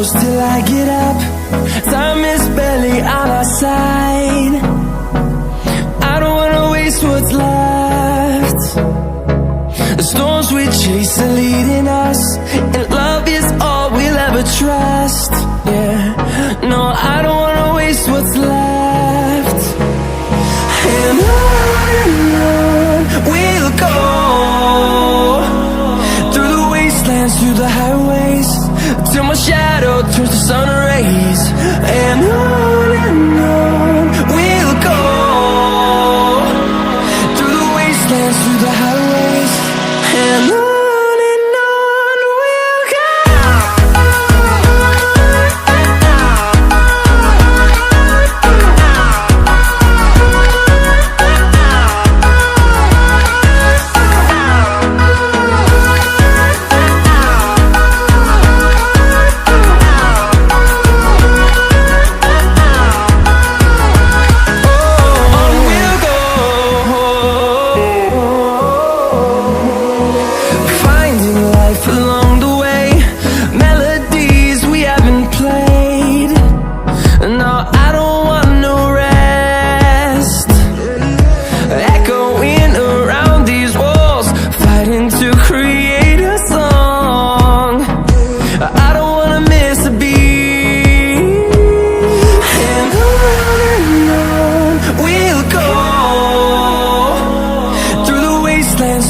close till I get up. Time is barely on our side. I don't wanna waste what's left. The storms we chase are leading us, and love is all we'll ever trust. Yeah, no, I don't wanna waste what's left. And on we'll go, through the wastelands, through the highways, till my shadow turns to sun rays. And on we'll go, through the wastelands, through the highways, and on we'll go.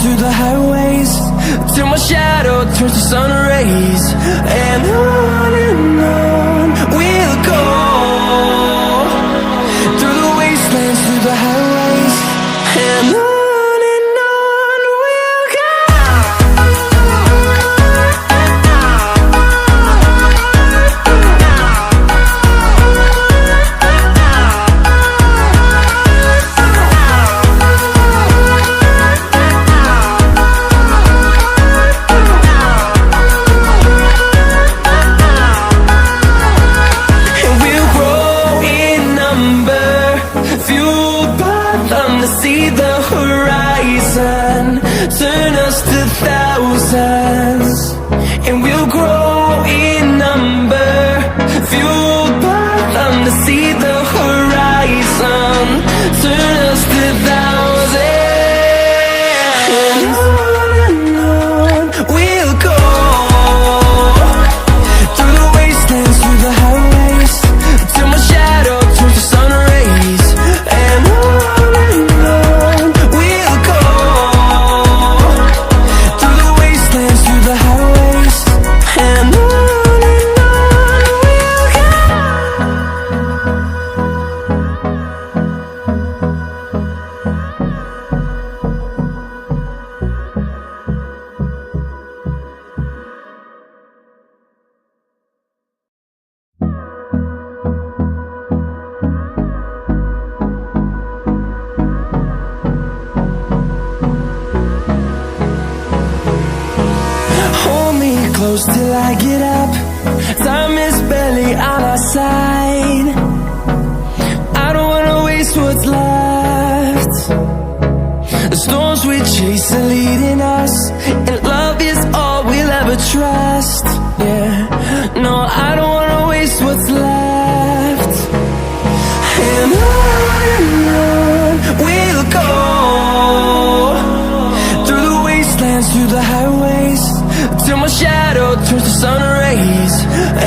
Through the highways, till my shadow turns to sun rays. And on we'll go, through the wastelands, through the highways, and on we'll go. See the horizon, turn us to thousands, and we'll grow in number, fueled by them. To see the horizon, turn us to thousands, and on we'll go, through the wastelands, through the highways, till my shadow turns to sun rays. And on close till I get up. Time is barely on our side. I don't wanna waste what's left. The storms we chase are leading us, and love is all we'll ever trust. Yeah, no, I don't wanna waste what's left. And on we'll go, through the wastelands, through the highways, till my shadow turns to sun rays.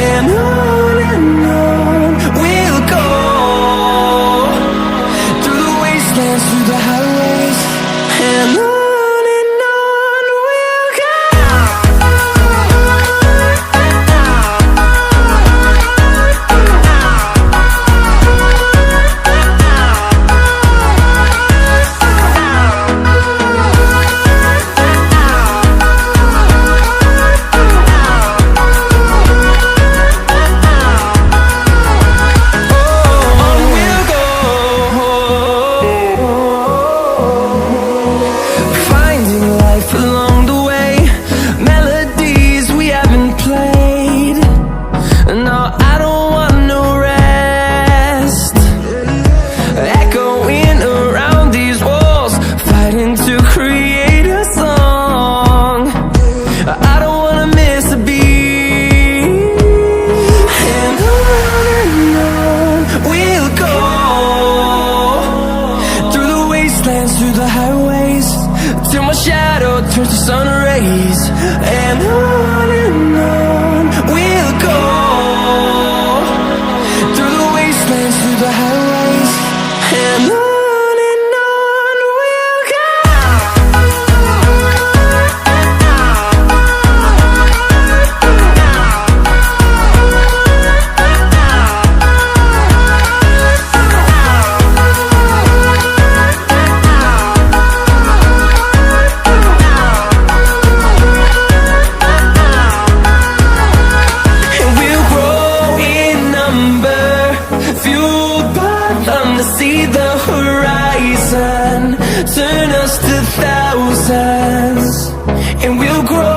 And on we'll go, through the wastelands, through the highways, and on we'll go. till my shadow turns to sun rays. And on we'll go, through the wastelands, through the highways, and on we'll go. See the horizon turn us to thousands, and we'll grow